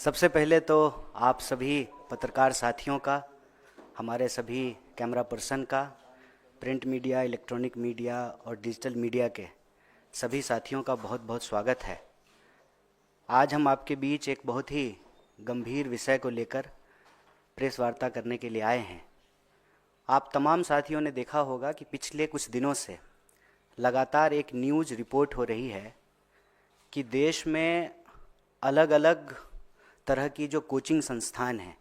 सबसे पहले तो आप सभी पत्रकार साथियों का, हमारे सभी कैमरा पर्सन का, प्रिंट मीडिया, इलेक्ट्रॉनिक मीडिया और डिजिटल मीडिया के सभी साथियों का बहुत बहुत स्वागत है। आज हम आपके बीच एक बहुत ही गंभीर विषय को लेकर प्रेस वार्ता करने के लिए आए हैं। आप तमाम साथियों ने देखा होगा कि पिछले कुछ दिनों से लगातार एक न्यूज़ रिपोर्ट हो रही है कि देश में अलग अलग तरह की जो कोचिंग संस्थान हैं,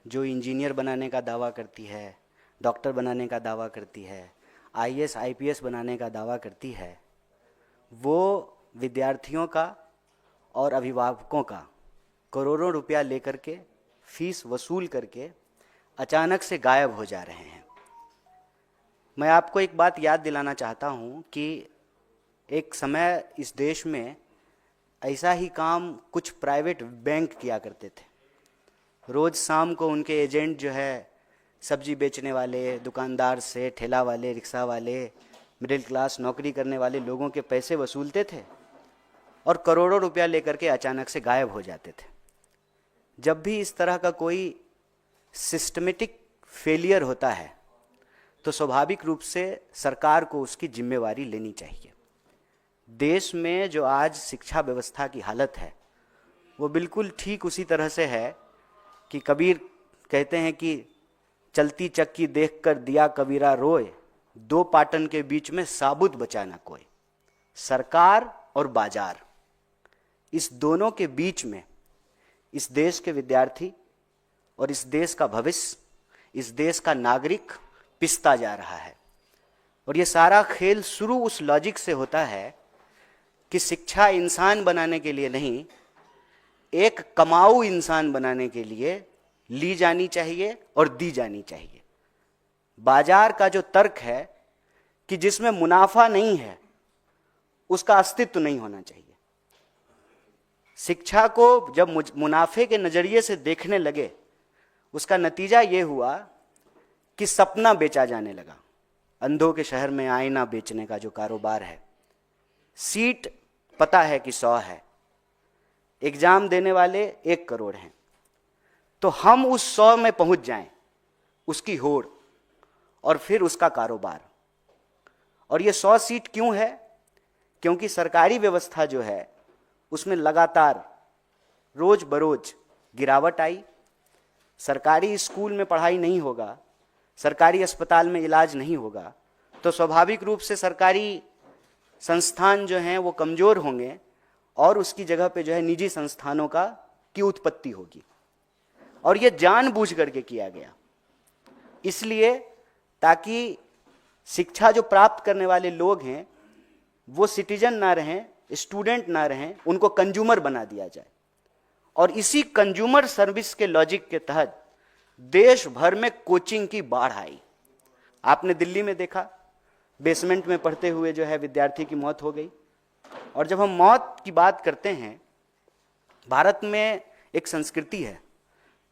जो इंजीनियर बनाने का दावा करती है, डॉक्टर बनाने का दावा करती है, आईएएस आईपीएस बनाने का दावा करती है, वो विद्यार्थियों का और अभिभावकों का करोड़ों रुपया लेकर के फीस वसूल करके अचानक से गायब हो जा रहे हैं। मैं आपको एक बात याद दिलाना चाहता हूँ कि एक समय इस देश में ऐसा ही काम कुछ प्राइवेट बैंक किया करते थे। रोज़ शाम को उनके एजेंट जो है सब्जी बेचने वाले दुकानदार से, ठेला वाले, रिक्शा वाले, मिडिल क्लास नौकरी करने वाले लोगों के पैसे वसूलते थे और करोड़ों रुपया लेकर के अचानक से गायब हो जाते थे। जब भी इस तरह का कोई सिस्टमेटिक फेलियर होता है तो स्वाभाविक रूप से सरकार को उसकी जिम्मेवारी लेनी चाहिए। देश में जो आज शिक्षा व्यवस्था की हालत है वो बिल्कुल ठीक उसी तरह से है कि कबीर कहते हैं कि चलती चक्की देखकर दिया कबीरा रोए, दो पाटन के बीच में साबुत बचा ना कोई। सरकार और बाजार, इस दोनों के बीच में इस देश के विद्यार्थी और इस देश का भविष्य, इस देश का नागरिक पिसता जा रहा है। और ये सारा खेल शुरू उस लॉजिक से होता है कि शिक्षा इंसान बनाने के लिए नहीं, एक कमाऊ इंसान बनाने के लिए ली जानी चाहिए और दी जानी चाहिए। बाजार का जो तर्क है कि जिसमें मुनाफा नहीं है उसका अस्तित्व नहीं होना चाहिए। शिक्षा को जब मुनाफे के नजरिए से देखने लगे, उसका नतीजा ये हुआ कि सपना बेचा जाने लगा। अंधों के शहर में आईना बेचने का जो कारोबार है, सीट पता है कि 100 है, एग्जाम देने वाले 1 करोड़ हैं, तो हम उस 100 में पहुंच जाएं, उसकी होड़ और फिर उसका कारोबार। और ये 100 सीट क्यों है? क्योंकि सरकारी व्यवस्था जो है उसमें लगातार रोज बरोज गिरावट आई। सरकारी स्कूल में पढ़ाई नहीं होगा, सरकारी अस्पताल में इलाज नहीं होगा, तो स्वाभाविक रूप से सरकारी संस्थान जो हैं वो कमज़ोर होंगे और उसकी जगह पे जो है निजी संस्थानों की उत्पत्ति होगी। और ये जानबूझ करके किया गया, इसलिए ताकि शिक्षा जो प्राप्त करने वाले लोग हैं वो सिटीजन ना रहें, स्टूडेंट ना रहें, उनको कंज्यूमर बना दिया जाए। और इसी कंज्यूमर सर्विस के लॉजिक के तहत देश भर में कोचिंग की बाढ़ आई। आपने दिल्ली में देखा, बेसमेंट में पढ़ते हुए जो है विद्यार्थी की मौत हो गई। और जब हम मौत की बात करते हैं, भारत में एक संस्कृति है,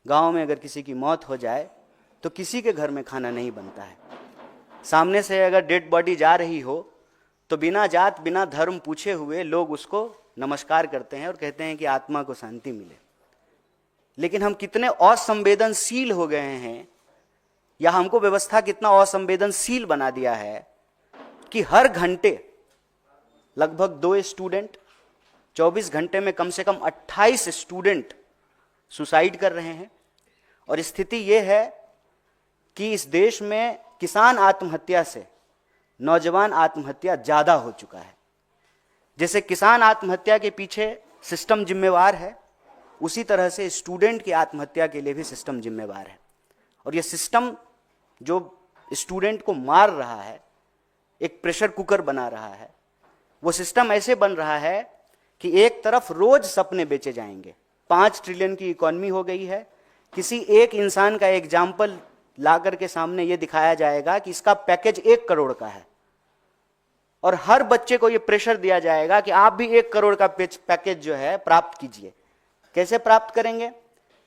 गांव में अगर किसी की मौत हो जाए तो किसी के घर में खाना नहीं बनता है। सामने से अगर डेड बॉडी जा रही हो तो बिना जात बिना धर्म पूछे हुए लोग उसको नमस्कार करते हैं और कहते हैं कि आत्मा को शांति मिले। लेकिन हम कितने असंवेदनशील हो गए हैं, या हमको व्यवस्था कितना असंवेदनशील बना दिया है कि हर घंटे लगभग 2 स्टूडेंट, 24 घंटे में कम से कम 28 स्टूडेंट सुसाइड कर रहे हैं। और स्थिति यह है कि इस देश में किसान आत्महत्या से नौजवान आत्महत्या ज्यादा हो चुका है। जैसे किसान आत्महत्या के पीछे सिस्टम जिम्मेवार है, उसी तरह से स्टूडेंट की आत्महत्या के लिए भी सिस्टम जिम्मेवार है। और यह सिस्टम जो स्टूडेंट को मार रहा है, एक प्रेशर कुकर बना रहा है, वो सिस्टम ऐसे बन रहा है कि एक तरफ रोज सपने बेचे जाएंगे। 5 ट्रिलियन की इकोनॉमी हो गई है। किसी एक इंसान का एग्जाम्पल ला करके सामने ये दिखाया जाएगा कि इसका पैकेज 1 करोड़ का है, और हर बच्चे को ये प्रेशर दिया जाएगा कि आप भी 1 करोड़ का पैकेज जो है प्राप्त कीजिए। कैसे प्राप्त करेंगे?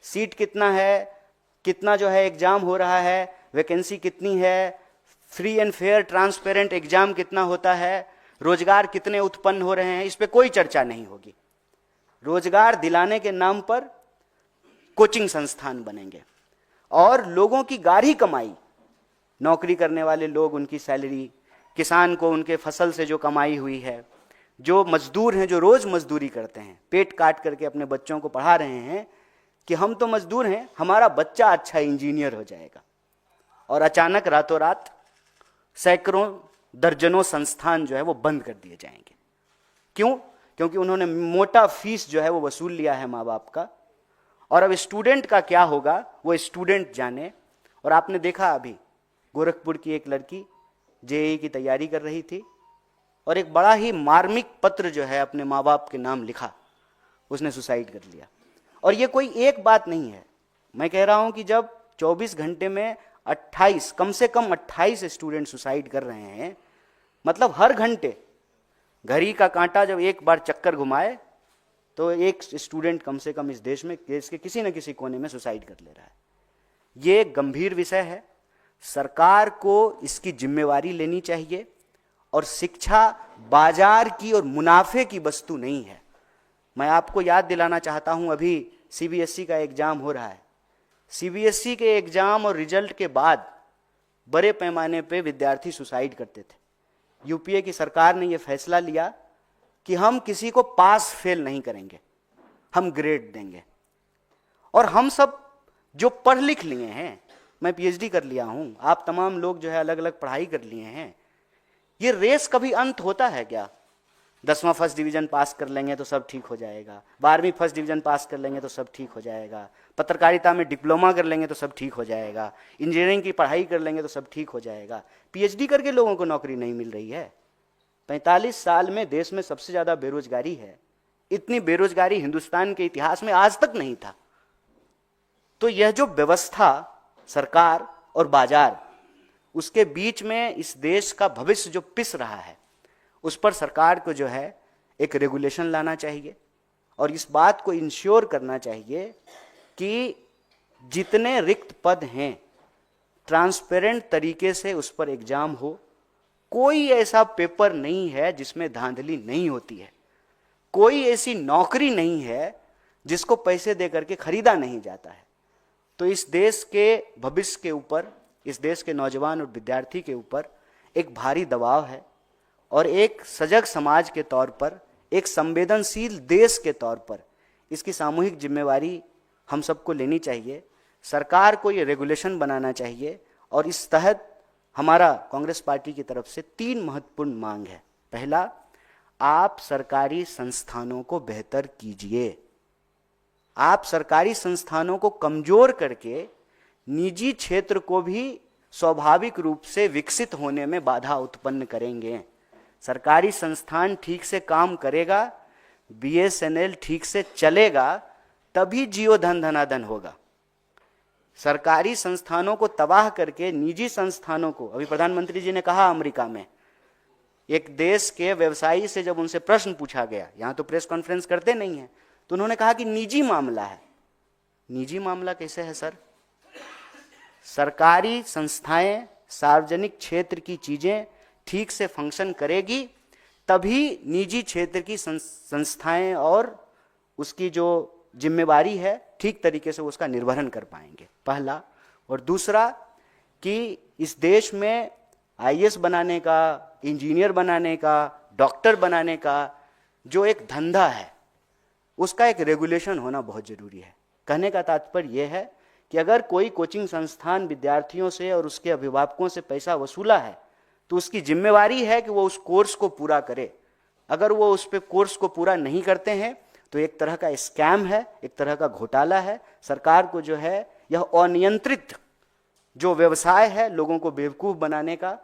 सीट कितना है, कितना जो है एग्जाम हो रहा है, वैकेंसी कितनी है, free and fair transparent exam कितना होता है, रोजगार कितने उत्पन्न हो रहे हैं, इस पे कोई चर्चा नहीं होगी। रोजगार दिलाने के नाम पर कोचिंग संस्थान बनेंगे और लोगों की गाढ़ी कमाई, नौकरी करने वाले लोग उनकी सैलरी, किसान को उनके फसल से जो कमाई हुई है, जो मजदूर हैं जो रोज मजदूरी करते हैं, पेट काट करके अपने बच्चों को पढ़ा रहे हैं कि हम तो मजदूर हैं, हमारा बच्चा अच्छा इंजीनियर हो जाएगा, और अचानक रातों रात सैकड़ों दर्जनों संस्थान जो है वो बंद कर दिए जाएंगे। क्यों? क्योंकि उन्होंने मोटा फीस जो है वो वसूल लिया है माँ बाप का, और अब स्टूडेंट का क्या होगा वो स्टूडेंट जाने। और आपने देखा अभी गोरखपुर की एक लड़की जेईई की तैयारी कर रही थी और एक बड़ा ही मार्मिक पत्र जो है अपने माँ बाप के नाम लिखा, उसने सुसाइड कर लिया। और ये कोई एक बात नहीं है, मैं कह रहा हूं कि जब 24 घंटे में 28, कम से कम 28 स्टूडेंट सुसाइड कर रहे हैं, मतलब हर घंटे घड़ी का कांटा जब एक बार चक्कर घुमाए तो एक स्टूडेंट कम से कम इस देश में, देश के किसी न किसी कोने में सुसाइड कर ले रहा है। ये एक गंभीर विषय है, सरकार को इसकी जिम्मेवारी लेनी चाहिए। और शिक्षा बाजार की और मुनाफे की वस्तु नहीं है। मैं आपको याद दिलाना चाहता हूं, अभी सीबीएसई का एग्जाम हो रहा है। सीबीएसई के एग्जाम और रिजल्ट के बाद बड़े पैमाने पे विद्यार्थी सुसाइड करते थे। यूपीए की सरकार ने यह फैसला लिया कि हम किसी को पास फेल नहीं करेंगे, हम ग्रेड देंगे। और हम सब जो पढ़ लिख लिए हैं, मैं पीएचडी कर लिया हूं, आप तमाम लोग जो है अलग अलग पढ़ाई कर लिए हैं, ये रेस कभी अंत होता है क्या? 10वां फर्स्ट डिवीजन पास कर लेंगे तो सब ठीक हो जाएगा, 12वीं फर्स्ट डिवीजन पास कर लेंगे तो सब ठीक हो जाएगा, पत्रकारिता में डिप्लोमा कर लेंगे तो सब ठीक हो जाएगा, इंजीनियरिंग की पढ़ाई कर लेंगे तो सब ठीक हो जाएगा। पीएचडी करके लोगों को नौकरी नहीं मिल रही है। 45 साल में देश में सबसे ज्यादा बेरोजगारी है। इतनी बेरोजगारी हिंदुस्तान के इतिहास में आज तक नहीं था। तो यह जो व्यवस्था, सरकार और बाजार, उसके बीच में इस देश का भविष्य जो पिस रहा है, उस पर सरकार को जो है एक रेगुलेशन लाना चाहिए और इस बात को इंश्योर करना चाहिए कि जितने रिक्त पद हैं ट्रांसपेरेंट तरीके से उस पर एग्जाम हो। कोई ऐसा पेपर नहीं है जिसमें धांधली नहीं होती है, कोई ऐसी नौकरी नहीं है जिसको पैसे दे करके खरीदा नहीं जाता है। तो इस देश के भविष्य के ऊपर, इस देश के नौजवान और विद्यार्थी के ऊपर एक भारी दबाव है और एक सजग समाज के तौर पर, एक संवेदनशील देश के तौर पर इसकी सामूहिक जिम्मेवारी हम सबको लेनी चाहिए। सरकार को ये रेगुलेशन बनाना चाहिए और इस तहत हमारा कांग्रेस पार्टी की तरफ से 3 महत्वपूर्ण मांग है। पहला, आप सरकारी संस्थानों को बेहतर कीजिए। आप सरकारी संस्थानों को कमजोर करके निजी क्षेत्र को भी स्वाभाविक रूप से विकसित होने में बाधा उत्पन्न करेंगे। सरकारी संस्थान ठीक से काम करेगा, बीएसएनएल ठीक से चलेगा, तभी जियो धन धनाधन होगा। सरकारी संस्थानों को तबाह करके निजी संस्थानों को, अभी प्रधानमंत्री जी ने कहा अमेरिका में एक देश के व्यवसायी से जब उनसे प्रश्न पूछा गया, यहां तो प्रेस कॉन्फ्रेंस करते नहीं है, तो उन्होंने कहा कि निजी मामला है। निजी मामला कैसे है सर? सरकारी संस्थाएं, सार्वजनिक क्षेत्र की चीजें ठीक से फंक्शन करेगी तभी निजी क्षेत्र की संस्थाएं और उसकी जो जिम्मेवारी है ठीक तरीके से उसका निर्वहन कर पाएंगे, पहला। और दूसरा कि इस देश में आईएएस बनाने का, इंजीनियर बनाने का, डॉक्टर बनाने का जो एक धंधा है, उसका एक रेगुलेशन होना बहुत जरूरी है। कहने का तात्पर्य यह है कि अगर कोई कोचिंग संस्थान विद्यार्थियों से और उसके अभिभावकों से पैसा वसूला है तो उसकी जिम्मेवारी है कि वो उस कोर्स को पूरा करे। अगर वो उस पे कोर्स को पूरा नहीं करते हैं तो एक तरह का स्कैम है, एक तरह का घोटाला है। सरकार को जो है यह अनियंत्रित जो व्यवसाय है लोगों को बेवकूफ बनाने का,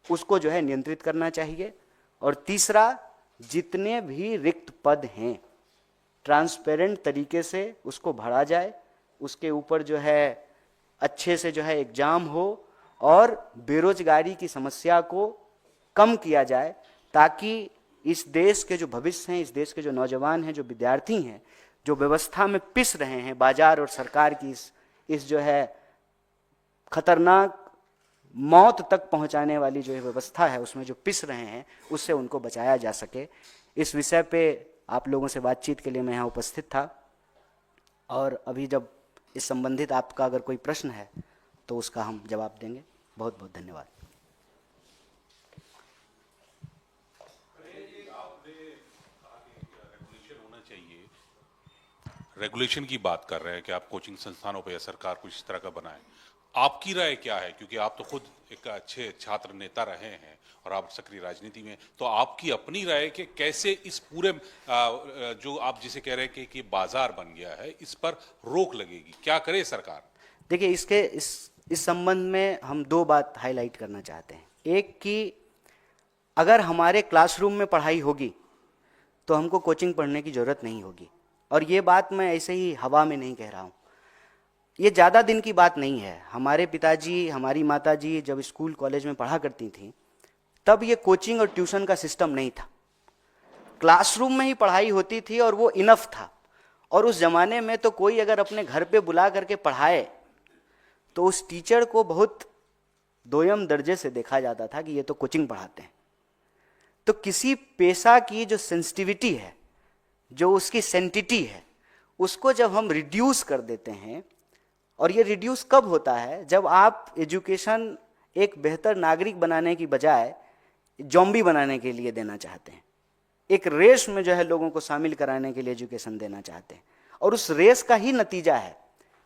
उसको जो है नियंत्रित करना चाहिए। और तीसरा, जितने भी रिक्त पद हैं ट्रांसपेरेंट तरीके से उसको भरा जाए, उसके ऊपर जो है अच्छे से जो है एग्जाम हो और बेरोजगारी की समस्या को कम किया जाए, ताकि इस देश के जो भविष्य हैं, इस देश के जो नौजवान हैं, जो विद्यार्थी हैं, जो व्यवस्था में पिस रहे हैं, बाजार और सरकार की इस जो है खतरनाक मौत तक पहुंचाने वाली जो व्यवस्था है उसमें जो पिस रहे हैं, उससे उनको बचाया जा सके। इस विषय पे आप लोगों से बातचीत के लिए मैं यहाँ उपस्थित था और अभी जब इस संबंधित आपका अगर कोई प्रश्न है तो उसका हम जवाब देंगे। बहुत बहुत धन्यवाद। रेगुलेशन की बात कर रहे हैं कि आप कोचिंग संस्थानों पर या सरकार कुछ इस तरह का बनाए, आपकी राय क्या है? क्योंकि आप तो खुद एक अच्छे छात्र नेता रहे हैं और आप सक्रिय राजनीति में, तो आपकी अपनी राय है कि कैसे इस पूरे जो आप जिसे कह रहे हैं कि बाजार बन गया है, इस पर रोक लगेगी, क्या करे सरकार? देखिए, इस संबंध में हम दो बात हाईलाइट करना चाहते हैं। एक कि अगर हमारे क्लासरूम में पढ़ाई होगी तो हमको कोचिंग पढ़ने की ज़रूरत नहीं होगी। और ये बात मैं ऐसे ही हवा में नहीं कह रहा हूँ, ये ज़्यादा दिन की बात नहीं है। हमारे पिताजी, हमारी माताजी जब स्कूल कॉलेज में पढ़ा करती थीं तब ये कोचिंग और ट्यूशन का सिस्टम नहीं था। क्लासरूम में ही पढ़ाई होती थी और वो इनफ था। और उस ज़माने में तो कोई अगर अपने घर पे बुला करके पढ़ाए तो उस टीचर को बहुत दोयम दर्जे से देखा जाता था कि ये तो कोचिंग पढ़ाते हैं। तो किसी पेशा की जो सेंसिटिविटी है, जो उसकी सेंटिटी है, उसको जब हम रिड्यूस कर देते हैं, और ये रिड्यूस कब होता है? जब आप एजुकेशन एक बेहतर नागरिक बनाने की बजाय जॉम्बी बनाने के लिए देना चाहते हैं, एक रेस में जो है लोगों को शामिल कराने के लिए एजुकेशन देना चाहते हैं। और उस रेस का ही नतीजा है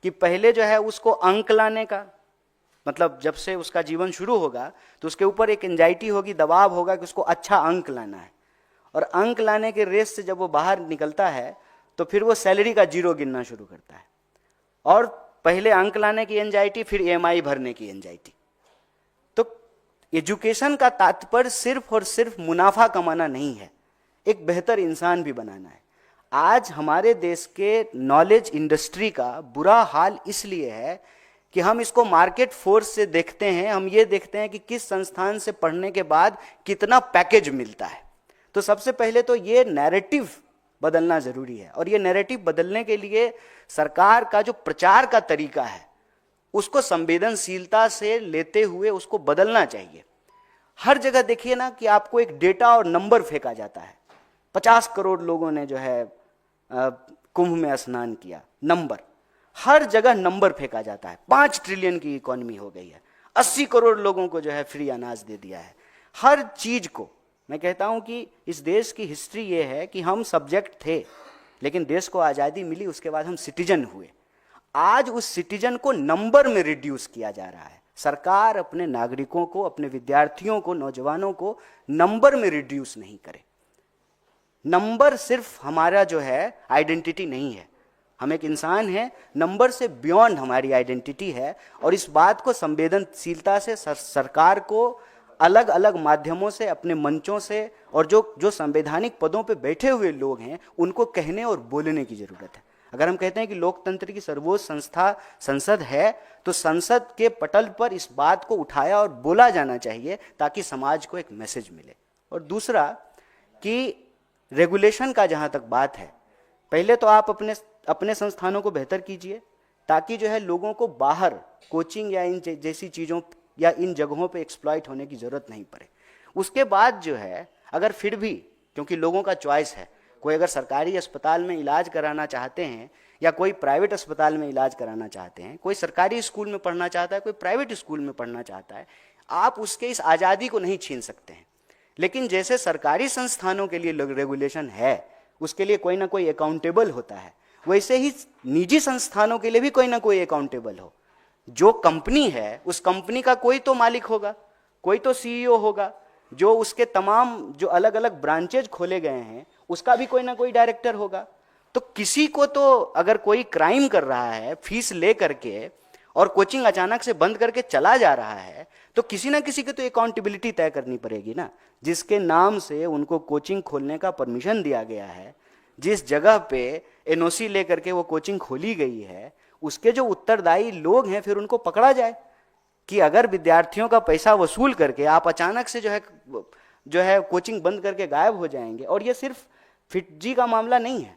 कि पहले जो है उसको अंक लाने का, मतलब जब से उसका जीवन शुरू होगा तो उसके ऊपर एक एंजाइटी होगी, दबाव होगा कि उसको अच्छा अंक लाना है। और अंक लाने के रेस से जब वो बाहर निकलता है तो फिर वो सैलरी का जीरो गिनना शुरू करता है। और पहले अंक लाने की एंजाइटी, फिर ईएमआई भरने की एंजाइटी। तो एजुकेशन का तात्पर्य सिर्फ और सिर्फ मुनाफा कमाना नहीं है, एक बेहतर इंसान भी बनाना है। आज हमारे देश के नॉलेज इंडस्ट्री का बुरा हाल इसलिए है कि हम इसको मार्केट फोर्स से देखते हैं। हम ये देखते हैं कि किस संस्थान से पढ़ने के बाद कितना पैकेज मिलता है। तो सबसे पहले तो ये नैरेटिव बदलना जरूरी है। और ये नैरेटिव बदलने के लिए सरकार का जो प्रचार का तरीका है उसको संवेदनशीलता से लेते हुए उसको बदलना चाहिए। हर जगह देखिए ना कि आपको एक डेटा और नंबर फेंका जाता है। 50 करोड़ लोगों ने जो है कुंभ में स्नान किया, नंबर, हर जगह नंबर फेंका जाता है। 5 ट्रिलियन की इकोनॉमी हो गई है, 80 करोड़ लोगों को जो है फ्री अनाज दे दिया है। हर चीज को मैं कहता हूं कि इस देश की हिस्ट्री ये है कि हम सब्जेक्ट थे, लेकिन देश को आज़ादी मिली, उसके बाद हम सिटीजन हुए। आज उस सिटीजन को नंबर में रिड्यूस किया जा रहा है। सरकार अपने नागरिकों को, अपने विद्यार्थियों को, नौजवानों को नंबर में रिड्यूस नहीं करे। नंबर सिर्फ हमारा जो है आइडेंटिटी नहीं है, हम एक इंसान हैं, नंबर से बियॉन्ड हमारी आइडेंटिटी है। और इस बात को संवेदनशीलता से सरकार को अलग अलग माध्यमों से, अपने मंचों से, और जो संवैधानिक पदों पे बैठे हुए लोग हैं उनको कहने और बोलने की जरूरत है। अगर हम कहते हैं कि लोकतंत्र की सर्वोच्च संस्था संसद है, तो संसद के पटल पर इस बात को उठाया और बोला जाना चाहिए ताकि समाज को एक मैसेज मिले। और दूसरा कि रेगुलेशन का जहाँ तक बात है, पहले तो आप अपने संस्थानों को बेहतर कीजिए ताकि जो है लोगों को बाहर कोचिंग या इन जैसी चीज़ों या इन जगहों पे एक्सप्लॉइट होने की ज़रूरत नहीं पड़े। उसके बाद जो है, अगर फिर भी, क्योंकि लोगों का चॉइस है, कोई अगर सरकारी अस्पताल में इलाज कराना चाहते हैं या कोई प्राइवेट अस्पताल में इलाज कराना चाहते हैं, कोई सरकारी स्कूल में पढ़ना चाहता है, कोई प्राइवेट स्कूल में पढ़ना चाहता है, आप उसके इस आज़ादी को नहीं छीन सकते हैं। लेकिन जैसे सरकारी संस्थानों के लिए रेगुलेशन है, उसके लिए कोई ना कोई अकाउंटेबल होता है, वैसे ही निजी संस्थानों के लिए भी कोई ना कोई अकाउंटेबल हो। जो कंपनी है उस कंपनी का कोई तो मालिक होगा, कोई तो सीईओ होगा, जो उसके तमाम जो अलग अलग ब्रांचेज खोले गए हैं उसका भी कोई ना कोई डायरेक्टर होगा। तो किसी को तो, अगर कोई क्राइम कर रहा है फीस ले करके और कोचिंग अचानक से बंद करके चला जा रहा है, तो किसी ना किसी की तो अकाउंटेबिलिटी तय करनी पड़ेगी ना। जिसके नाम से उनको कोचिंग खोलने का परमिशन दिया गया है, जिस जगह पे एनओसी लेकर के वो कोचिंग खोली गई है, उसके जो उत्तरदायी लोग हैं फिर उनको पकड़ा जाए कि अगर विद्यार्थियों का पैसा वसूल करके आप अचानक से जो है कोचिंग बंद करके गायब हो जाएंगे। और ये सिर्फ फिटजी का मामला नहीं है,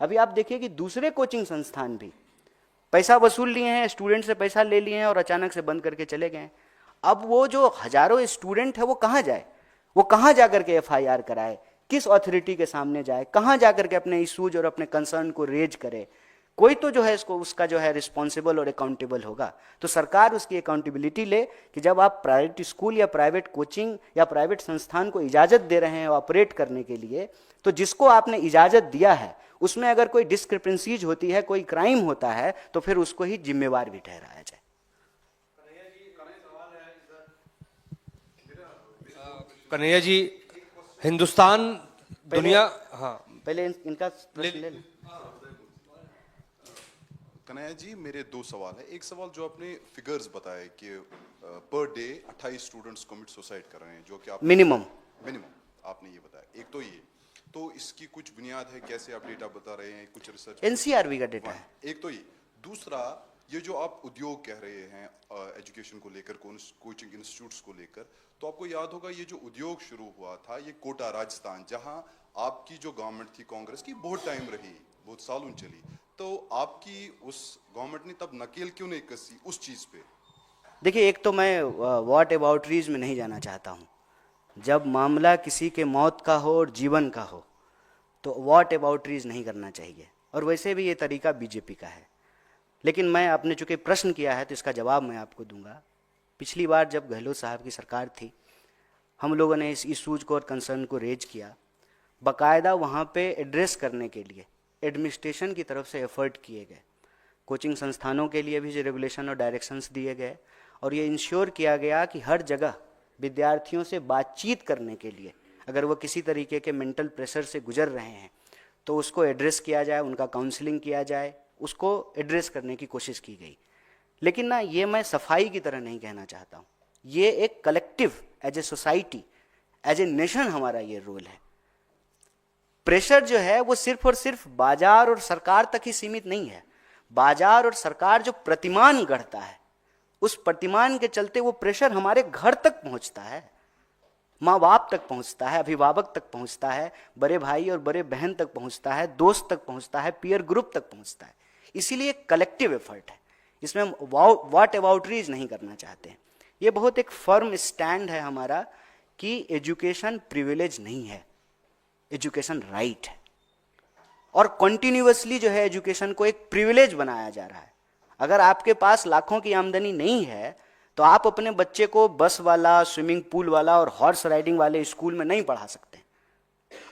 अभी आप देखिए कि दूसरे कोचिंग संस्थान भी पैसा वसूल लिए हैं, स्टूडेंट से पैसा ले लिए हैं और अचानक से बंद करके चले गए। अब वो जो हजारों स्टूडेंट है वो कहाँ जाए, वो कहाँ जा करके एफआईआर कराए, किस अथॉरिटी के सामने जाए, कहाँ जा करके अपने इश्यूज और अपने कंसर्न को रेज करे, कोई तो जो है इसको उसका जो है रिस्पॉन्सिबल और अकाउंटेबल होगा। तो सरकार उसकी अकाउंटेबिलिटी ले कि जब आप प्राइवेट स्कूल या प्राइवेट कोचिंग या प्राइवेट संस्थान को इजाज़त दे रहे हैं ऑपरेट करने के लिए, तो जिसको आपने इजाज़त दिया है उसमें अगर कोई डिस्क्रिपेंसीज होती है, कोई क्राइम होता है, तो फिर उसको ही जिम्मेवार भी ठहराया जाए। कन्हैया जी, हिंदुस्तान दुनिया, हाँ पहले इनका प्रश्न ले लें। कन्हैया जी, मेरे दो सवाल है। एक सवाल जो आपने फिगर्स बताए कि per day 28 students commit suicide कर रहे हैं, जो कि आप मिनिमम आपने ये बताया। एक तो ये, तो इसकी कुछ बुनियाद है, कैसे आप डेटा बता रहे हैं, कुछ रिसर्च? एनसीआरबी का डेटा है। एक तो ये। दूसरा, ये जो आप उद्योग कह रहे हैं एजुकेशन को लेकर, कोचिंग इंस्टीट्यूट्स को लेकर, तो आपको याद होगा ये जो उद्योग शुरू हुआ था ये कोटा राजस्थान, जहां आपकी जो गवर्नमेंट थी कांग्रेस की, बहुत टाइम रही, बहुत सालों चली, तो आपकी उस गवर्नमेंट ने तब नकेल क्यों नहीं कसी उस चीज पे? देखिए, एक तो मैं व्हाट अबाउटरीज में नहीं जाना चाहता हूँ। जब मामला किसी के मौत का हो और जीवन का हो तो व्हाट अबाउटरीज नहीं करना चाहिए, और वैसे भी ये तरीका बीजेपी का है। लेकिन मैं, आपने चूंकि प्रश्न किया है तो इसका जवाब मैं आपको दूंगा। पिछली बार जब गहलोत साहब की सरकार थी, हम लोगों ने इस इशूज को और कंसर्न को रेज किया, बाकायदा वहाँ पे एड्रेस करने के लिए एडमिनिस्ट्रेशन की तरफ से एफर्ट किए गए। कोचिंग संस्थानों के लिए भी जो रेगुलेशन और डायरेक्शंस दिए गए, और ये इंश्योर किया गया कि हर जगह विद्यार्थियों से बातचीत करने के लिए, अगर वो किसी तरीके के मेंटल प्रेशर से गुजर रहे हैं तो उसको एड्रेस किया जाए, उनका काउंसलिंग किया जाए, उसको एड्रेस करने की कोशिश की गई। लेकिन ना, ये मैं सफाई की तरह नहीं कहना चाहता हूँ। ये एक collective, as a society, as a nation हमारा ये रोल है। प्रेशर जो है वो सिर्फ और सिर्फ बाजार और सरकार तक ही सीमित नहीं है। बाजार और सरकार जो प्रतिमान गढ़ता है, उस प्रतिमान के चलते वो प्रेशर हमारे घर तक पहुंचता है, माँ बाप तक पहुंचता है, अभिभावक तक पहुंचता है, बड़े भाई और बड़े बहन तक पहुंचता है, दोस्त तक पहुंचता है, पीयर ग्रुप तक पहुंचता है। इसीलिए कलेक्टिव एफर्ट है, इसमें हम व्हाट अबाउटरीज नहीं करना चाहते हैं। ये बहुत एक फर्म स्टैंड है हमारा कि एजुकेशन प्रिविलेज नहीं है, एजुकेशन राइट है। और कॉन्टिन्यूअसली जो है एजुकेशन को एक प्रिविलेज बनाया जा रहा है। अगर आपके पास लाखों की आमदनी नहीं है तो आप अपने बच्चे को बस वाला, स्विमिंग पूल वाला और हॉर्स राइडिंग वाले स्कूल में नहीं पढ़ा सकते।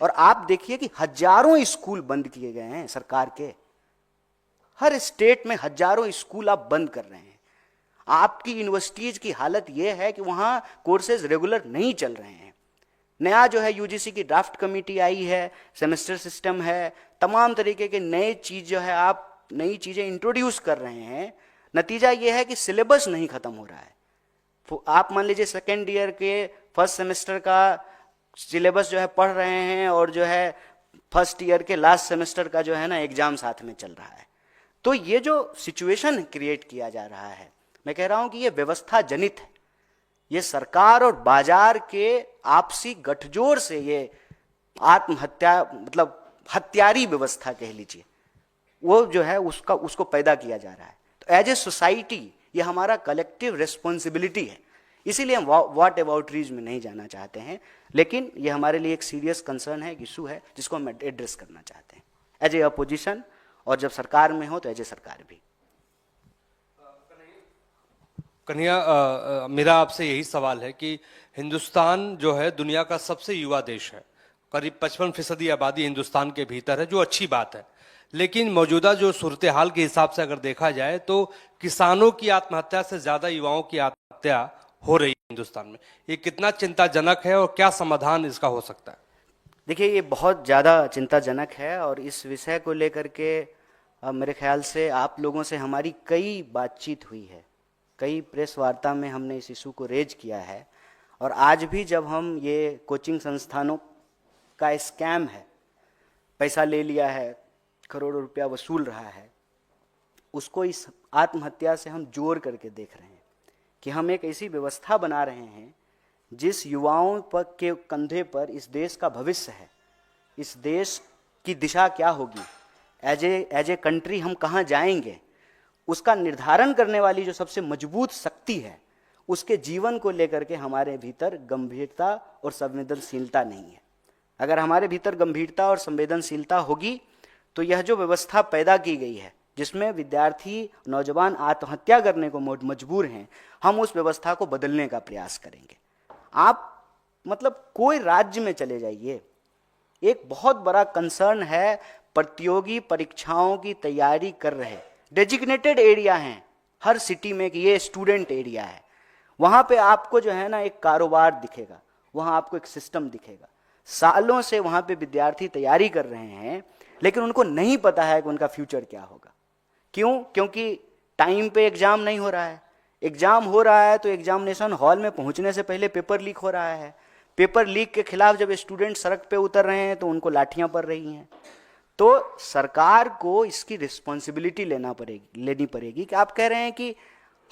और आप देखिए कि हजारों स्कूल बंद किए गए हैं सरकार के, हर स्टेट में हजारों स्कूल आप बंद कर रहे हैं। आपकी यूनिवर्सिटीज की हालत यह है कि वहां कोर्सेज रेगुलर नहीं चल रहे हैं। नया जो है यूजीसी की ड्राफ्ट कमेटी आई है, सेमेस्टर सिस्टम है, तमाम तरीके के नए चीज जो है आप नई चीजें इंट्रोड्यूस कर रहे हैं। नतीजा यह है कि सिलेबस नहीं खत्म हो रहा है। आप मान लीजिए सेकेंड ईयर के फर्स्ट सेमेस्टर का सिलेबस जो है पढ़ रहे हैं, और जो है फर्स्ट ईयर के लास्ट सेमेस्टर का जो है ना एग्जाम साथ में चल रहा है। तो ये जो सिचुएशन क्रिएट किया जा रहा है, मैं कह रहा हूं कि ये व्यवस्था जनित है। ये सरकार और बाजार के आपसी गठजोड़ से ये आत्महत्या, मतलब हत्यारी व्यवस्था कह लीजिए, वो जो है उसको पैदा किया जा रहा है। तो एज ए सोसाइटी ये हमारा कलेक्टिव रिस्पॉन्सिबिलिटी है। इसीलिए हम व्हाट अबाउटरीज में नहीं जाना चाहते हैं, लेकिन ये हमारे लिए एक सीरियस कंसर्न है, एक इशू है जिसको हम एड्रेस करना चाहते हैं एज ए अपोजिशन, और जब सरकार में हो तो एज ए सरकार भी। कन्हैया, मेरा आपसे यही सवाल है कि हिंदुस्तान जो है दुनिया का सबसे युवा देश है, करीब 55% आबादी हिंदुस्तान के भीतर है, जो अच्छी बात है। लेकिन मौजूदा जो सूरत हाल के हिसाब से अगर देखा जाए तो किसानों की आत्महत्या से ज्यादा युवाओं की आत्महत्या हो रही है हिंदुस्तान में। ये कितना चिंताजनक है और क्या समाधान इसका हो सकता है? देखिए, ये बहुत ज़्यादा चिंताजनक है, और इस विषय को लेकर के मेरे ख्याल से आप लोगों से हमारी कई बातचीत हुई है, कई प्रेस वार्ता में हमने इस इशू को रेज किया है। और आज भी जब हम ये कोचिंग संस्थानों का स्कैम है, पैसा ले लिया है, करोड़ों रुपया वसूल रहा है, उसको इस आत्महत्या से हम जोड़ करके देख रहे हैं कि हम एक ऐसी व्यवस्था बना रहे हैं जिस युवाओं पर के कंधे पर इस देश का भविष्य है, इस देश की दिशा क्या होगी, एज ए कंट्री हम कहाँ जाएंगे, उसका निर्धारण करने वाली जो सबसे मजबूत शक्ति है, उसके जीवन को लेकर के हमारे भीतर गंभीरता और संवेदनशीलता नहीं है। अगर हमारे भीतर गंभीरता और संवेदनशीलता होगी तो यह जो व्यवस्था पैदा की गई है, जिसमें विद्यार्थी नौजवान आत्महत्या करने को मजबूर हैं, हम उस व्यवस्था को बदलने का प्रयास करेंगे। आप मतलब कोई राज्य में चले जाइए, एक बहुत बड़ा कंसर्न है, प्रतियोगी परीक्षाओं की तैयारी कर रहे डेजिग्नेटेड एरिया हैं हर सिटी में कि ये स्टूडेंट एरिया है, वहां पे आपको जो है ना एक कारोबार दिखेगा, वहां आपको एक सिस्टम दिखेगा। सालों से वहां पे विद्यार्थी तैयारी कर रहे हैं, लेकिन उनको नहीं पता है कि उनका फ्यूचर क्या होगा। क्यों? क्योंकि टाइम पे एग्जाम नहीं हो रहा है। एग्जाम हो रहा है तो एग्जामिनेशन हॉल में पहुंचने से पहले पेपर लीक हो रहा है। पेपर लीक के खिलाफ जब स्टूडेंट सड़क पे उतर रहे हैं तो उनको लाठियां पड़ रही हैं। तो सरकार को इसकी रिस्पॉन्सिबिलिटी लेनी पड़ेगी कि आप कह रहे हैं कि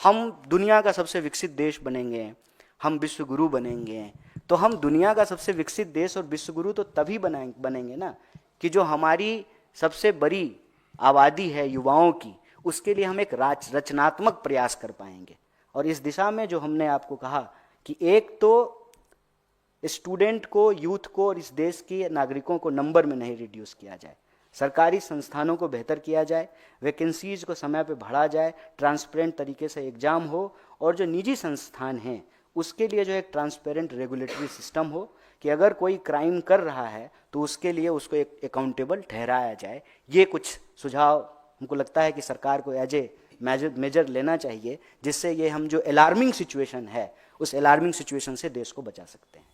हम दुनिया का सबसे विकसित देश बनेंगे, हम विश्व गुरु बनेंगे, तो हम दुनिया का सबसे विकसित देश और विश्व गुरु तो तभी बनेंगे ना कि जो हमारी सबसे बड़ी आबादी है युवाओं की, उसके लिए हम एक रचनात्मक प्रयास कर पाएंगे। और इस दिशा में जो हमने आपको कहा कि एक तो स्टूडेंट को, यूथ को और इस देश के नागरिकों को नंबर में नहीं रिड्यूस किया जाए, सरकारी संस्थानों को बेहतर किया जाए, वैकेंसीज को समय पे बढ़ा जाए, ट्रांसपेरेंट तरीके से एग्जाम हो, और जो निजी संस्थान हैं उसके लिए जो एक ट्रांसपेरेंट रेगुलेटरी सिस्टम हो कि अगर कोई क्राइम कर रहा है तो उसके लिए उसको एक अकाउंटेबल ठहराया जाए। ये कुछ सुझाव हमको लगता है कि सरकार को एज ए मेजर लेना चाहिए, जिससे ये हम जो अलार्मिंग सिचुएशन है उस अलार्मिंग सिचुएशन से देश को बचा सकते हैं।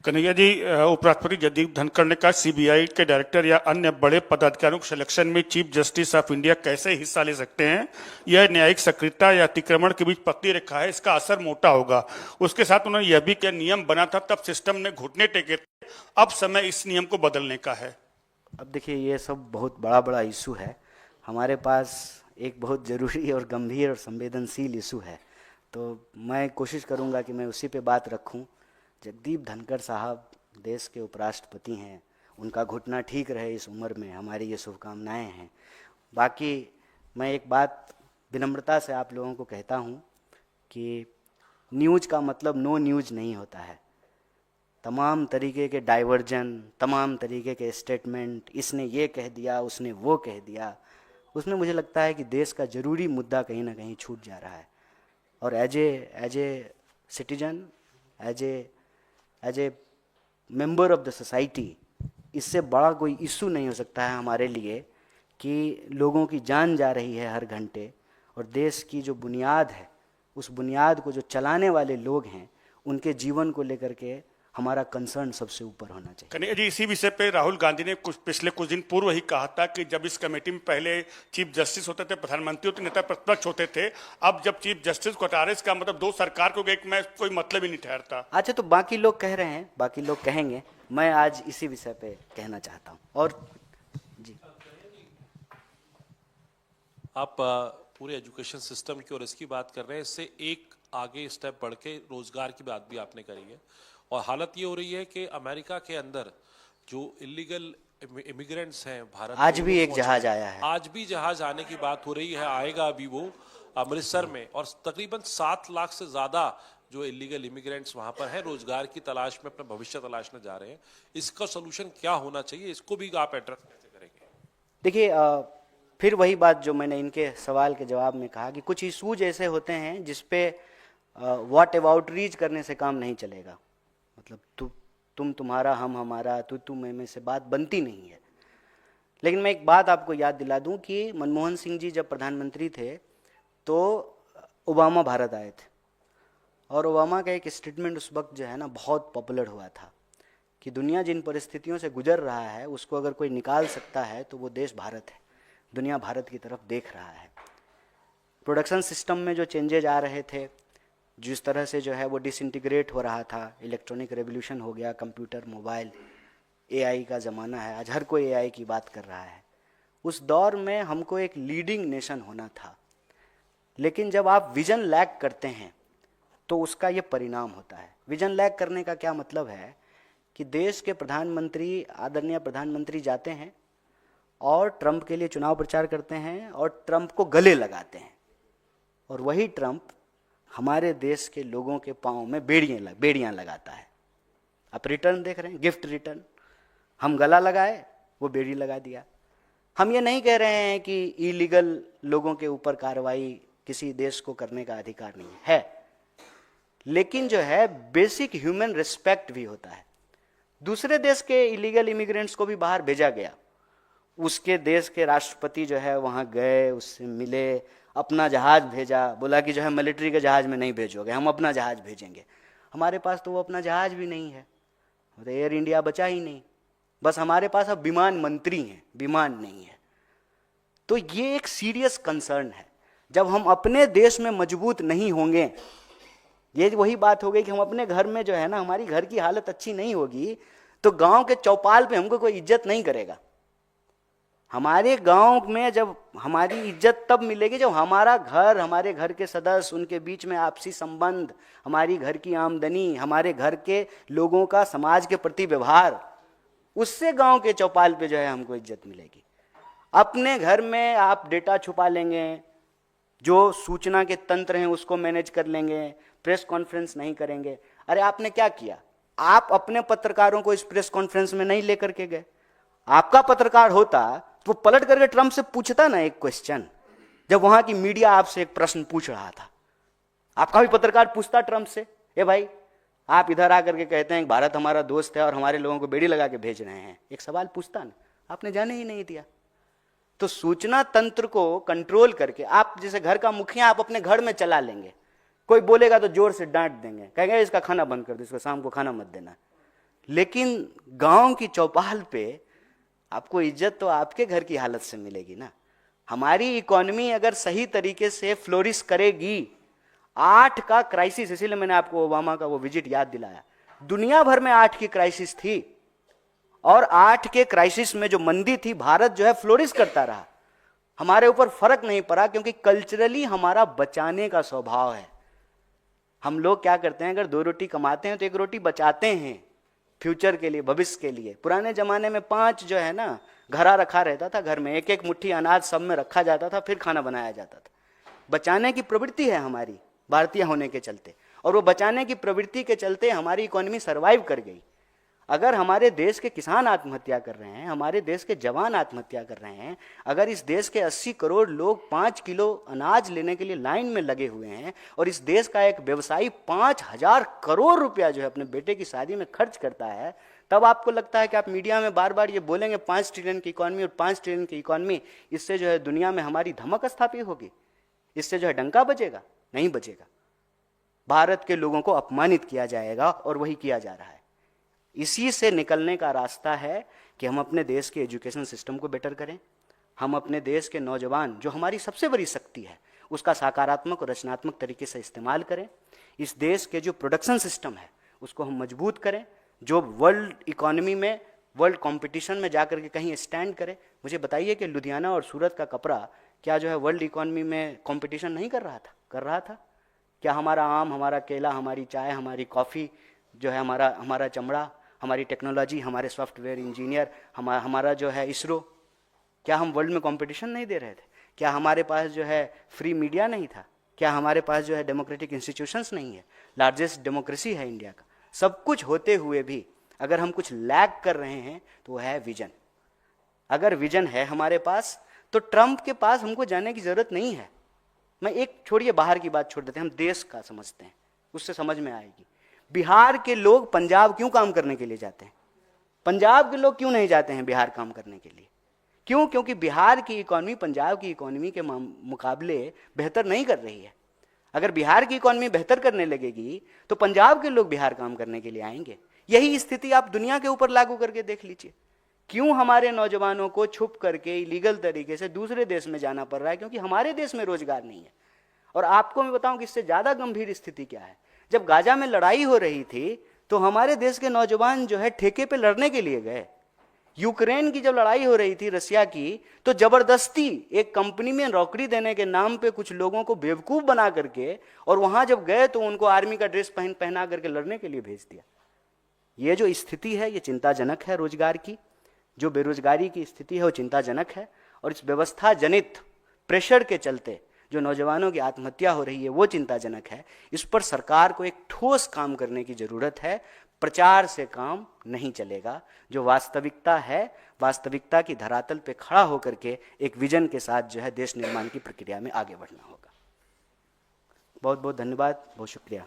कन्हैया जी, उपराष्ट्रपति जगदीप धनखड़ ने कहा सीबीआई के डायरेक्टर या अन्य बड़े पदाधिकारियों के सिलेक्शन में चीफ जस्टिस ऑफ इंडिया कैसे हिस्सा ले सकते हैं। यह न्यायिक सक्रियता या अतिक्रमण के बीच पतली रेखा है, इसका असर मोटा होगा। उसके साथ उन्होंने यह भी किया, नियम बना था तब सिस्टम ने घुटने टेके थे, अब समय इस नियम को बदलने का है। अब देखिए, ये सब बहुत बड़ा इशू है। हमारे पास एक बहुत ज़रूरी और गंभीर और संवेदनशील इशू है, तो मैं कोशिश करूँगा कि मैं उसी पे बात रखूँ। जगदीप धनखड़ साहब देश के उपराष्ट्रपति हैं, उनका घुटना ठीक रहे इस उम्र में, हमारी ये शुभकामनाएं हैं। बाकी मैं एक बात विनम्रता से आप लोगों को कहता हूँ कि न्यूज़ का मतलब नो न्यूज़ नहीं होता है। तमाम तरीके के डाइवर्जन, तमाम तरीके के स्टेटमेंट, इसने ये कह दिया, उसने वो कह दिया, उसमें मुझे लगता है कि देश का ज़रूरी मुद्दा कहीं ना कहीं छूट जा रहा है। और as a citizen, as a member of the society, इससे बड़ा कोई इशू नहीं हो सकता है हमारे लिए कि लोगों की जान जा रही है हर घंटे, और देश की जो बुनियाद है, उस बुनियाद को जो चलाने वाले लोग हैं, उनके जीवन को लेकर के हमारा कंसर्न सबसे ऊपर होना चाहिए। कन्हैया जी, इसी विषय पे राहुल गांधी ने पिछले कुछ दिन पूर्व ही कहा था कि जब इस कमेटी में पहले चीफ जस्टिस होते थे, प्रधानमंत्री होते, नेता प्रतिपक्ष होते थे, अब जब चीफ जस्टिस को हटा रहे, इसका मतलब दो सरकार को एक में कोई मतलब ही नहीं ठहरता। अच्छा, तो बाकी लोग कह रहे हैं, बाकी लोग कहेंगे, मैं आज इसी विषय पे कहना चाहता हूँ। और जी, आप पूरे एजुकेशन सिस्टम की और इसकी बात कर रहे हैं, इससे एक आगे स्टेप बढ़ के रोजगार की बात भी आपने करी है। और हालत ये हो रही है कि अमेरिका के अंदर जो इलीगल इमिग्रेंट्स हैं भारत, आज भी एक जहाज आया है, आज भी जहाज आने की बात हो रही है, आएगा अभी वो अमृतसर में, और तकरीबन 7 लाख से ज्यादा जो इलीगल इमिग्रेंट्स वहां पर हैं, रोजगार की तलाश में अपना भविष्य तलाशने जा रहे हैं। इसका सोल्यूशन क्या होना चाहिए, इसको भी आप एड्रेस कैसे करेंगे? देखिए, फिर वही बात जो मैंने इनके सवाल के जवाब में कहा कि कुछ इशूज ऐसे होते हैं जिसपे व्हाट अबाउट रीच करने से काम नहीं चलेगा। मतलब तुम तुम्हारा, हम हमारा, तू मैं से बात बनती नहीं है। लेकिन मैं एक बात आपको याद दिला दूं कि मनमोहन सिंह जी जब प्रधानमंत्री थे तो ओबामा भारत आए थे, और ओबामा का एक स्टेटमेंट उस वक्त जो है ना बहुत पॉपुलर हुआ था कि दुनिया जिन परिस्थितियों से गुजर रहा है उसको अगर कोई निकाल सकता है तो वो देश भारत है। दुनिया भारत की तरफ देख रहा है। प्रोडक्शन सिस्टम में जो चेंजेज आ रहे थे, जिस तरह से जो है वो डिसइंटीग्रेट हो रहा था, इलेक्ट्रॉनिक रेवोल्यूशन हो गया, कंप्यूटर, मोबाइल, एआई का ज़माना है, आज हर कोई एआई की बात कर रहा है। उस दौर में हमको एक लीडिंग नेशन होना था, लेकिन जब आप विजन लैक करते हैं तो उसका ये परिणाम होता है। विजन लैक करने का क्या मतलब है कि देश के प्रधानमंत्री, आदरणीय प्रधानमंत्री जाते हैं और ट्रंप के लिए चुनाव प्रचार करते हैं और ट्रंप को गले लगाते हैं, और वही ट्रंप हमारे देश के लोगों के पाँव में बेड़ियाँ लगाता है। आप रिटर्न देख रहे हैं, गिफ्ट रिटर्न। हम गला लगाए, वो बेड़ी लगा दिया। हम ये नहीं कह रहे हैं कि इलीगल लोगों के ऊपर कार्रवाई किसी देश को करने का अधिकार नहीं है, लेकिन जो है बेसिक ह्यूमन रिस्पेक्ट भी होता है। दूसरे देश के इलीगल इमिग्रेंट्स को भी बाहर भेजा गया, उसके देश के राष्ट्रपति जो है वहां गए, उससे मिले, अपना जहाज भेजा, बोला कि जो है मिलिट्री के जहाज में नहीं भेजोगे, हम अपना जहाज भेजेंगे। हमारे पास तो वो अपना जहाज भी नहीं है, तो एयर इंडिया बचा ही नहीं, बस हमारे पास अब विमान मंत्री हैं, विमान नहीं है। तो ये एक सीरियस कंसर्न है। जब हम अपने देश में मजबूत नहीं होंगे, ये वही बात हो गई कि हम अपने घर में जो है ना, हमारी घर की हालत अच्छी नहीं होगी तो गांव के चौपाल पे हमको कोई इज्जत नहीं करेगा। हमारे गांव में जब हमारी इज्जत तब मिलेगी जब हमारा घर, हमारे घर के सदस्य, उनके बीच में आपसी संबंध, हमारी घर की आमदनी, हमारे घर के लोगों का समाज के प्रति व्यवहार, उससे गांव के चौपाल पे जो है हमको इज्जत मिलेगी। अपने घर में आप डेटा छुपा लेंगे, जो सूचना के तंत्र हैं उसको मैनेज कर लेंगे, प्रेस कॉन्फ्रेंस नहीं करेंगे। अरे आपने क्या किया? आप अपने पत्रकारों को इस प्रेस कॉन्फ्रेंस में नहीं लेकर के गए। आपका पत्रकार होता तो वो पलट करके ट्रंप से पूछता ना एक क्वेश्चन, जब वहां की मीडिया आपसे एक प्रश्न पूछ रहा था। आपका भी पत्रकार पूछता ट्रंप से, ए भाई आप इधर आकर के कहते हैं भारत हमारा दोस्त है और हमारे लोगों को बेड़ी लगा के भेज रहे हैं, एक सवाल पूछता ना, आपने जाने ही नहीं दिया। तो सूचना तंत्र को कंट्रोल करके आप जैसे घर का मुखिया आप अपने घर में चला लेंगे, कोई बोलेगा तो जोर से डांट देंगे, कहेंगे इसका खाना बंद कर दो, इसको शाम को खाना मत देना। लेकिन गांव की चौपाल पे आपको इज्जत तो आपके घर की हालत से मिलेगी ना। हमारी इकोनॉमी अगर सही तरीके से फ्लोरिश करेगी, 8 का क्राइसिस, इसीलिए मैंने आपको ओबामा का वो विजिट याद दिलाया, दुनिया भर में 8 की क्राइसिस थी और 8 के क्राइसिस में जो मंदी थी, भारत जो है फ्लोरिश करता रहा। हमारे ऊपर फर्क नहीं पड़ा क्योंकि कल्चरली हमारा बचाने का स्वभाव है। हम लोग क्या करते हैं, अगर 2 रोटी कमाते हैं तो 1 रोटी बचाते हैं फ्यूचर के लिए, भविष्य के लिए। पुराने जमाने में 5 जो है ना घड़ा रखा रहता था, घर में 1-1 मुट्ठी अनाज सब में रखा जाता था, फिर खाना बनाया जाता था। बचाने की प्रवृत्ति है हमारी भारतीय होने के चलते, और वो बचाने की प्रवृत्ति के चलते हमारी इकोनॉमी सरवाइव कर गई। अगर हमारे देश के किसान आत्महत्या कर रहे हैं, हमारे देश के जवान आत्महत्या कर रहे हैं, अगर इस देश के 80 करोड़ लोग 5 किलो अनाज लेने के लिए लाइन में लगे हुए हैं और इस देश का एक व्यवसायी 5000 करोड़ रुपया जो है अपने बेटे की शादी में खर्च करता है, तब आपको लगता है कि आप मीडिया में बार बार ये बोलेंगे 5 ट्रिलियन की इकॉनमी और 5 ट्रिलियन की इकॉनमी, इससे जो है दुनिया में हमारी धमक स्थापित होगी, इससे जो है डंका बजेगा? नहीं बजेगा। भारत के लोगों को अपमानित किया जाएगा और वही किया जा रहा है। इसी से निकलने का रास्ता है कि हम अपने देश के एजुकेशन सिस्टम को बेटर करें, हम अपने देश के नौजवान जो हमारी सबसे बड़ी शक्ति है उसका सकारात्मक और रचनात्मक तरीके से इस्तेमाल करें, इस देश के जो प्रोडक्शन सिस्टम है उसको हम मजबूत करें, जो वर्ल्ड इकोनॉमी में, वर्ल्ड कंपटीशन में जाकर के कहीं स्टैंड करें। मुझे बताइए कि लुधियाना और सूरत का कपड़ा क्या जो है वर्ल्ड इकोनॉमी में कंपटीशन नहीं कर रहा था? कर रहा था। क्या हमारा आम, हमारा केला, हमारी चाय, हमारी कॉफ़ी जो है, हमारा चमड़ा, हमारी टेक्नोलॉजी, हमारे सॉफ्टवेयर इंजीनियर, हमारा जो है इसरो, क्या हम वर्ल्ड में कंपटीशन नहीं दे रहे थे? क्या हमारे पास जो है फ्री मीडिया नहीं था? क्या हमारे पास जो है डेमोक्रेटिक इंस्टीट्यूशंस नहीं है? लार्जेस्ट डेमोक्रेसी है इंडिया का। सब कुछ होते हुए भी अगर हम कुछ लैग कर रहे हैं तो वो है विजन। अगर विजन है हमारे पास तो ट्रंप के पास हमको जाने की जरूरत नहीं है। मैं एक छोड़िए, बाहर की बात छोड़ देते हैं, हम देश का समझते हैं, उससे समझ में आएगी। बिहार के लोग पंजाब क्यों काम करने के लिए जाते हैं? पंजाब के लोग क्यों नहीं जाते हैं बिहार काम करने के लिए? क्यों? क्योंकि बिहार की इकोनॉमी पंजाब की इकोनॉमी के मुकाबले बेहतर नहीं कर रही है। अगर बिहार की इकोनॉमी बेहतर करने लगेगी तो पंजाब के लोग बिहार काम करने के लिए आएंगे। यही स्थिति आप दुनिया के ऊपर लागू करके देख लीजिए। क्यों हमारे नौजवानों को छुप करके इलीगल तरीके से दूसरे देश में जाना पड़ रहा है? क्योंकि हमारे देश में रोजगार नहीं है। और आपको मैं बताऊं कि इससे ज्यादा गंभीर स्थिति क्या है। जब गाजा में लड़ाई हो रही थी तो हमारे देश के नौजवान जो है ठेके पे लड़ने के लिए गए। यूक्रेन की जब लड़ाई हो रही थी रसिया की, तो जबरदस्ती एक कंपनी में नौकरी देने के नाम पे कुछ लोगों को बेवकूफ बना करके, और वहां जब गए तो उनको आर्मी का ड्रेस पहना करके लड़ने के लिए भेज दिया। ये जो स्थिति है ये चिंताजनक है। रोजगार की जो बेरोजगारी की स्थिति है वो चिंताजनक है, और इस व्यवस्था जनित प्रेशर के चलते जो नौजवानों की आत्महत्या हो रही है वो चिंताजनक है। इस पर सरकार को एक ठोस काम करने की जरूरत है। प्रचार से काम नहीं चलेगा। जो वास्तविकता है, वास्तविकता की धरातल पे खड़ा होकर के एक विजन के साथ जो है देश निर्माण की प्रक्रिया में आगे बढ़ना होगा। बहुत बहुत धन्यवाद, बहुत शुक्रिया।